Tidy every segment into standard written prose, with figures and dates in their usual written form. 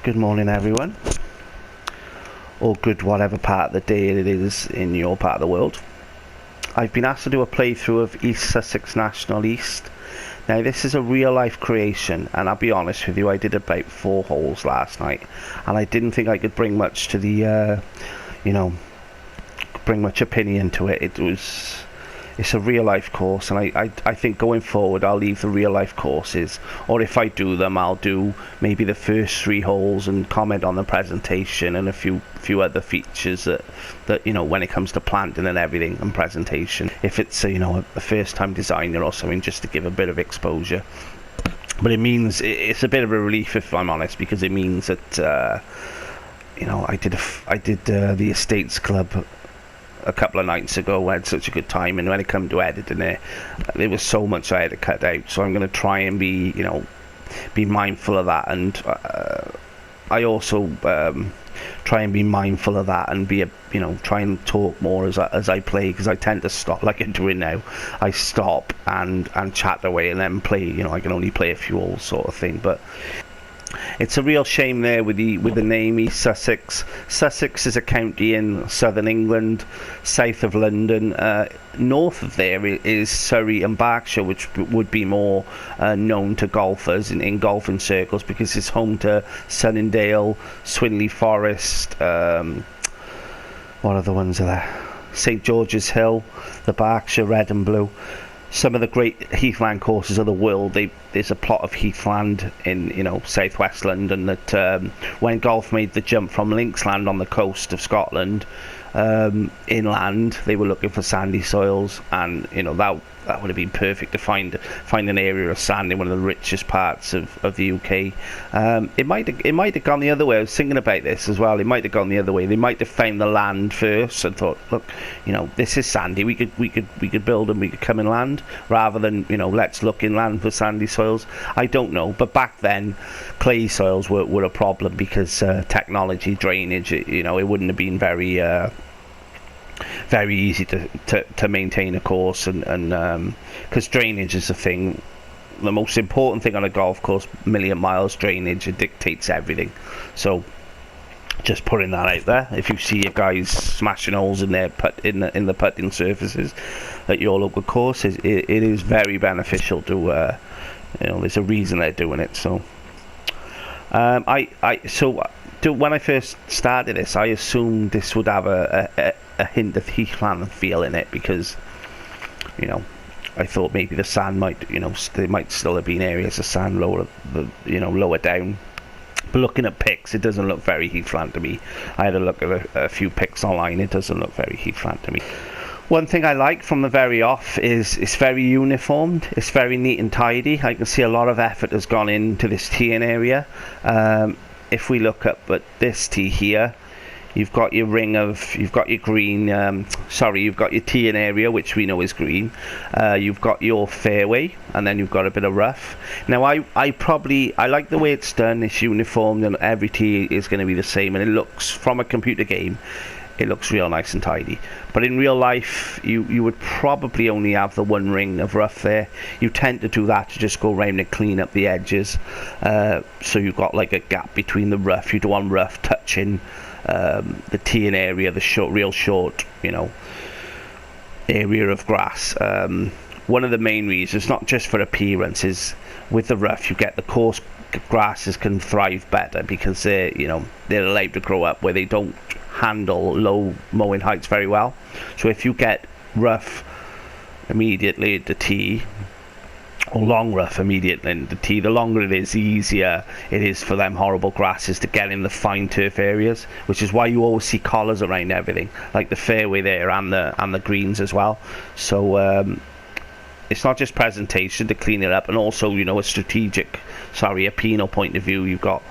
Good morning, everyone, or good whatever part of the day it is in your part of the world. I've been asked to do a playthrough of East Sussex National East. Now, this is a real life creation, and I'll be honest with you, I did about 4 holes last night, and I didn't think I could bring much to the, bring much opinion to it. It's a real life course, and I think going forward I'll leave the real life courses, or if I do them I'll do maybe the first 3 holes and comment on the presentation and a few other features that when it comes to planting and everything and presentation, if it's a first time designer or something, just to give a bit of exposure. But it means it's a bit of a relief, if I'm honest, because it means that I did the Estates Club a couple of nights ago. I had such a good time, and when it come to editing it, there was so much I had to cut out, so I'm going to try and be mindful of that, and I also try and be mindful of that and try and talk more as I play, because I tend to stop, like I'm doing now. I stop and chat away and then play. I can only play a few holes, sort of thing. But it's a real shame there with the name East Sussex. Sussex is a county in southern England, south of London. North of there is Surrey and Berkshire, which would be more known to golfers in golfing circles, because it's home to Sunningdale, Swinley Forest. What other ones are there? St George's Hill, the Berkshire Red and Blue. Some of the great heathland courses of the world, there's a plot of heathland in southwest London that when golf made the jump from linksland on the coast of Scotland inland, they were looking for sandy soils, and that would have been perfect to find an area of sand in one of the richest parts of the UK. It might have gone the other way. I was thinking about this as well. It might have gone the other way. They might have found the land first and thought, look, this is sandy. We could build and we could come inland, rather than let's look inland for sandy soils. I don't know, but back then clay soils were a problem, because technology, drainage, it wouldn't have been very easy to maintain a course, and because drainage is the thing, the most important thing on a golf course. Million miles drainage, it dictates everything. So just putting that out there. If you see your guys smashing holes in their in the putting surfaces at your local courses, it is very beneficial to there's a reason they're doing it. So when I first started this, I assumed this would have a hint of heathland feel in it, because I thought maybe the sand might there might still have been areas of sand lower down. But looking at pics, it doesn't look very heathland to me. I had a look at a few pics online. It doesn't look very heathland to me. One thing I like from the very off is it's very uniformed. It's very neat and tidy. I can see a lot of effort has gone into this teeing area. If we look up at this tee here, you've got your you've got your green, you've got your teeing area, which we know is green. You've got your fairway, and then you've got a bit of rough. Now I like the way it's done. It's uniformed, and every tee is going to be the same, and it looks, from a computer game, it looks real nice and tidy. But in real life, you would probably only have the 1 ring of rough there. You tend to do that to just go around and clean up the edges, so you've got like a gap between the rough. You don't want rough touching the teeing area, the real short area of grass. One of the main reasons, not just for appearance, is with the rough you get the coarse grasses can thrive better, because they're allowed to grow up where they don't handle low mowing heights very well. So if you get rough immediately at the tee, or long rough immediately in the tee, the longer it is, the easier it is for them horrible grasses to get in the fine turf areas, which is why you always see collars around everything, like the fairway there and the greens as well. So it's not just presentation to clean it up, and also a penal point of view. You've got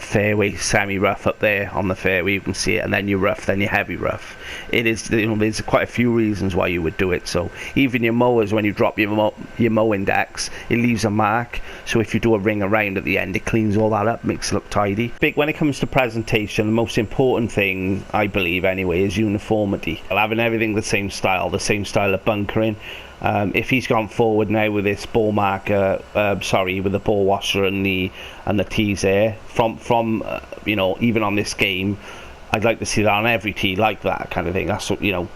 fairway semi-rough up there on the fairway, you can see it, and then your rough, then your heavy rough. It is, there's quite a few reasons why you would do it. So even your mowers, when you drop your mow index, it leaves a mark. So if you do a ring around at the end, it cleans all that up, makes it look tidy. When it comes to presentation, the most important thing, I believe anyway, is uniformity. Having everything the same style of bunkering. If he's gone forward now with this ball marker, with the ball washer and the tees there, from you know, even on this game, I'd like to see that on every tee, like that kind of thing. That's what, you know,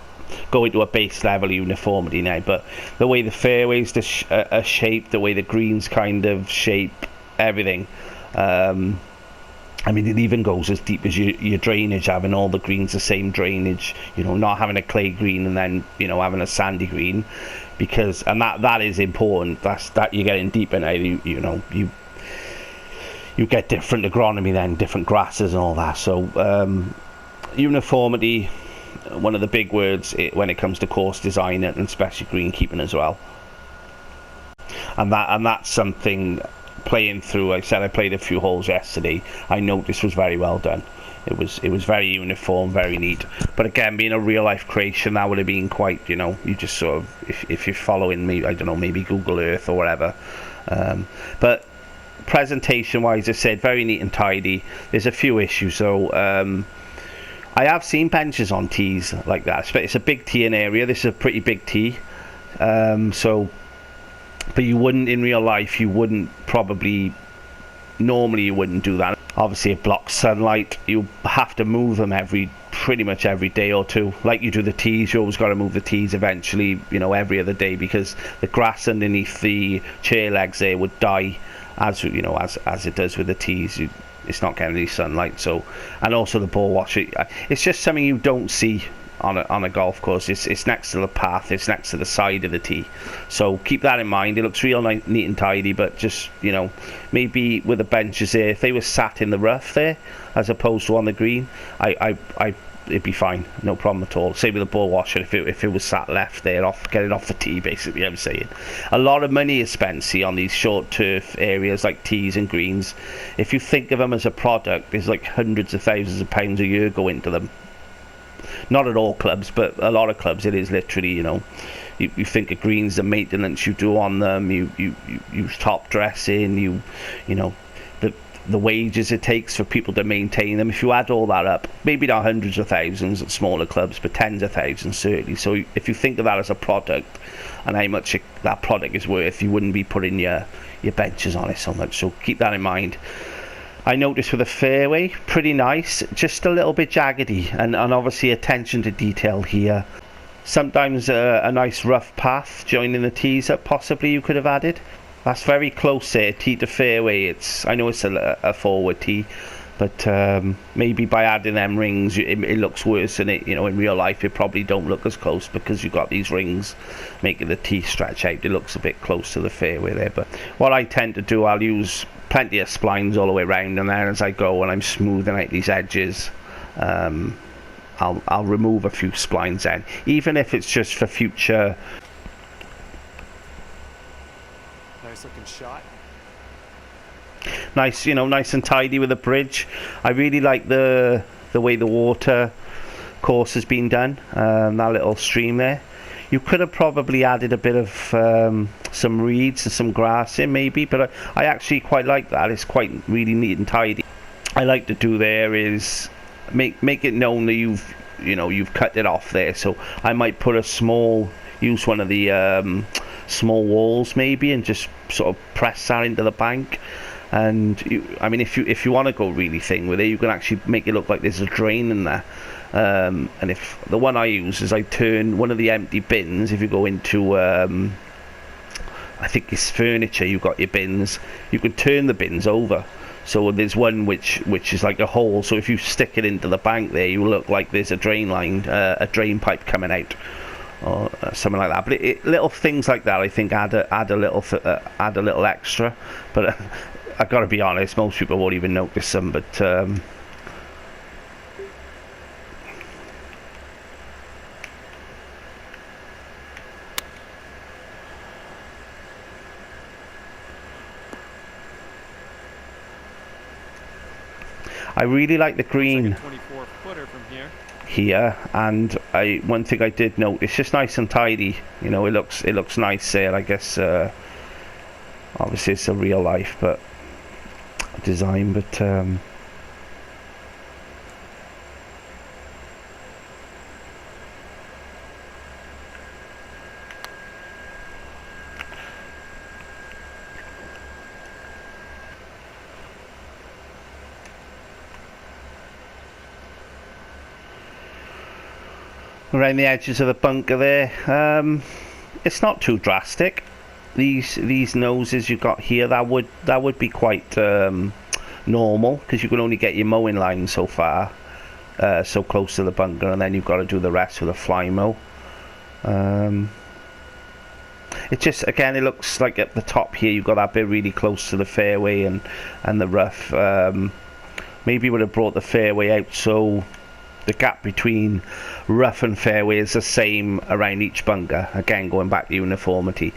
go into a base level uniformity now. But the way the fairways are shaped, the way the greens kind of shape, everything. I mean, it even goes as deep as your drainage, having all the greens the same drainage, you know, not having a clay green and then, you know, having a sandy green, because, and that is important. That you're getting deeper now. You know, you get different agronomy then, different grasses and all that. So uniformity, one of the big words when it comes to course design and especially greenkeeping as well. And that's something. Playing through, I said I played a few holes yesterday. I noticed was very well done. It was very uniform, very neat. But again, being a real life creation, that would have been quite, you know, you just sort of, if you're following me, I don't know, maybe Google Earth or whatever. But presentation wise, I said very neat and tidy. There's a few issues though. I have seen benches on tees like that. It's a big teeing area. This is a pretty big tee. But you wouldn't, in real life, normally you wouldn't do that. Obviously it blocks sunlight. You have to move them pretty much every day or two. Like you do the tees, you always got to move the tees eventually, you know, every other day, because the grass underneath the chair legs there would die, as you know, as it does with the tees. It's not getting any sunlight. So, and also the ball washer. It's just something you don't see on a golf course. It's next to the path, it's next to the side of the tee, so keep that in mind. It looks real neat and tidy, but just, you know, maybe with the benches there, if they were sat in the rough there as opposed to on the green, it'd be fine, no problem at all. Same with the ball washer, if it was sat left there, getting off the tee, basically. I'm saying a lot of money is spent, see, on these short turf areas like tees and greens. If you think of them as a product, there's like hundreds of thousands of pounds a year go into them. Not at all clubs, but a lot of clubs, it is literally, you know, you think of greens, the maintenance you do on them, you top dressing, you know, the wages it takes for people to maintain them. If you add all that up, maybe not hundreds of thousands at smaller clubs, but tens of thousands certainly. So if you think of that as a product and how much that product is worth, you wouldn't be putting your benches on it so much. So keep that in mind. I noticed with the fairway, pretty nice, just a little bit jaggedy, and obviously attention to detail here. Sometimes a nice rough path joining the tees up, possibly you could have added. That's very close there, tee to fairway. I know it's a forward tee, but maybe by adding them rings, it looks worse, and you know, in real life it probably don't look as close because you've got these rings making the tee stretch out. It looks a bit close to the fairway there. But what I tend to do, I'll use plenty of splines all the way around, and then as I go and I'm smoothing out these edges, I'll remove a few splines then, even if it's just for future. Nice looking shot. Nice, you know, nice and tidy with the bridge. I really like the way the water course has been done, that little stream there. You could have probably added a bit of some reeds and some grass in maybe, but I actually quite like that. It's quite really neat and tidy. I like to do there is make it known that you've cut it off there. So I might put use one of the small walls maybe, and just sort of press that into the bank. And I mean, if you want to go really thin with it, you can actually make it look like there's a drain in there. And if the one I use is, I turn one of the empty bins. If you go into I think it's furniture, you've got your bins, you can turn the bins over, so there's one which is like a hole, so if you stick it into the bank there, you look like there's a drain line, a drain pipe coming out, or something like that. But little things like that, I think, add a little extra. But I've got to be honest, most people won't even notice them. But I really like the green. Like a 24-footer from here, and one thing I did note, it's just nice and tidy. You know, it looks nice there. I guess obviously it's a real life but design, but around the edges of the bunker there. It's not too drastic. These noses you've got here, that would be quite normal, because you can only get your mowing line so far, so close to the bunker, and then you've got to do the rest with a fly mow. It just, again, it looks like at the top here you've got that bit really close to the fairway and the rough. Maybe would have brought the fairway out so the gap between rough and fairway is the same around each bunker. Again, going back to uniformity.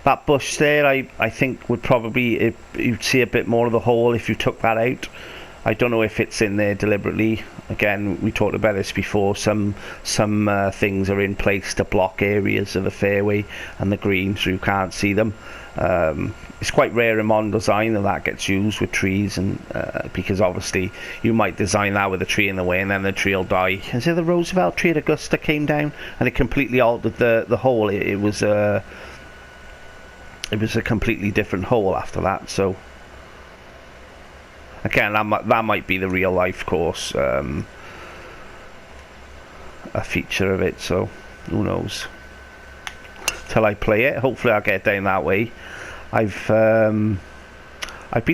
That bush there, I think would probably, you'd see a bit more of the hole if you took that out. I don't know if it's in there deliberately. Again, we talked about this before. Some things are in place to block areas of the fairway and the green, so you can't see them. It's quite rare in modern design that gets used with trees, and because obviously you might design that with a tree in the way, and then the tree will die. Is it the Roosevelt tree at Augusta came down and it completely altered the hole? It was a completely different hole after that. So again, that might be the real life course, a feature of it, so who knows. Till I play it, hopefully I'll get down that way. I've been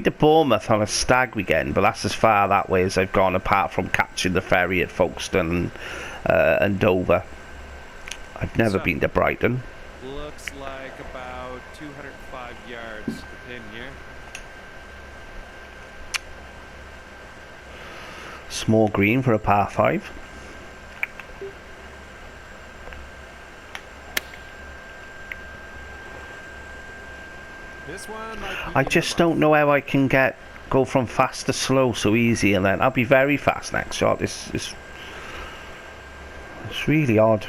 to Bournemouth on a stag weekend, but that's as far that way as I've gone, apart from catching the ferry at Folkestone and Dover. I've never been to Brighton. Looks like about 205 yards to the pin here. Small green for a par 5. This one might be I just don't know how I can go from fast to slow so easy, and then I'll be very fast next shot. It's really odd.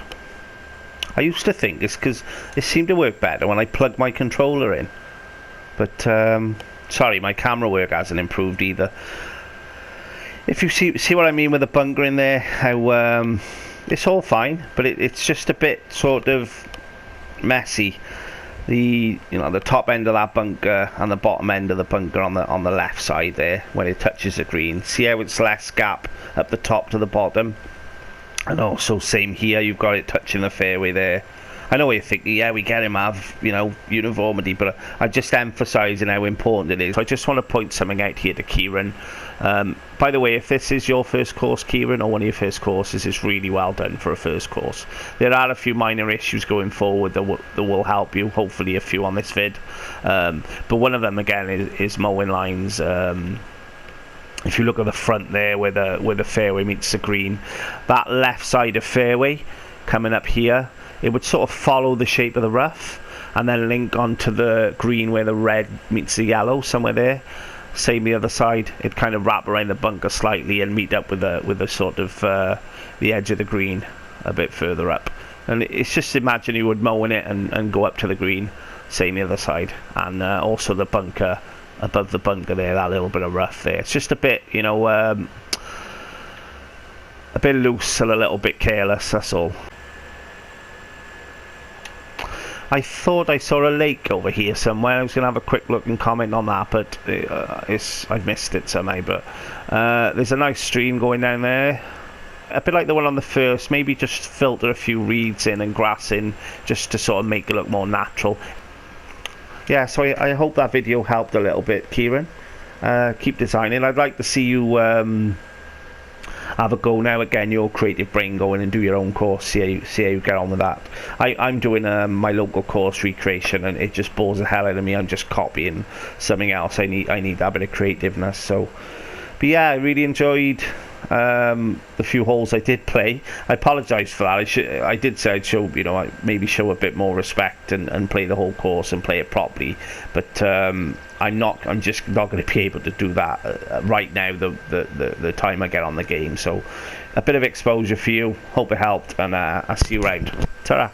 I used to think it's because it seemed to work better when I plugged my controller in, but sorry, my camera work hasn't improved either. If you see what I mean with the bunker in there, how it's all fine, but it's just a bit sort of messy. The top end of that bunker and the bottom end of the bunker on the left side there, when it touches the green. See how it's less gap up the top to the bottom, and also same here. You've got it touching the fairway there. I know what you're thinking, yeah, we get him have, uniformity, but I'm just emphasising how important it is. I just want to point something out here to Kieran. By the way, if this is your first course, Kieran, or one of your first courses, it's really well done for a first course. There are a few minor issues going forward that will help you, hopefully a few on this vid. But one of them, again, is mowing lines. If you look at the front there where the fairway meets the green, that left side of fairway coming up here, it would sort of follow the shape of the rough and then link onto the green where the red meets the yellow, somewhere there. Same the other side, it kind of wrap around the bunker slightly and meet up with the sort of the edge of the green a bit further up. And it's just, imagine you would mow in it and go up to the green, same the other side. And also the bunker, above the bunker there, that little bit of rough there. It's just a bit, a bit loose and a little bit careless, that's all. I thought I saw a lake over here somewhere. I was going to have a quick look and comment on that, but I've missed it somehow. But there's a nice stream going down there. A bit like the one on the first, maybe just filter a few reeds in and grass in, just to sort of make it look more natural. Yeah, so I hope that video helped a little bit, Kieran. Keep designing. I'd like to see you have a go now, again, your creative brain, going and do your own course, see how you get on with that. I'm doing my local course recreation, and it just bores the hell out of me. I'm just copying something else. I need that bit of creativeness. So, but yeah, I really enjoyed the few holes I did play. I apologise for that. I did say I'd show, maybe show a bit more respect and play the whole course and play it properly, but I'm just not going to be able to do that right now, the time I get on the game. So a bit of exposure for you, hope it helped, and I'll see you around. Ta-ra.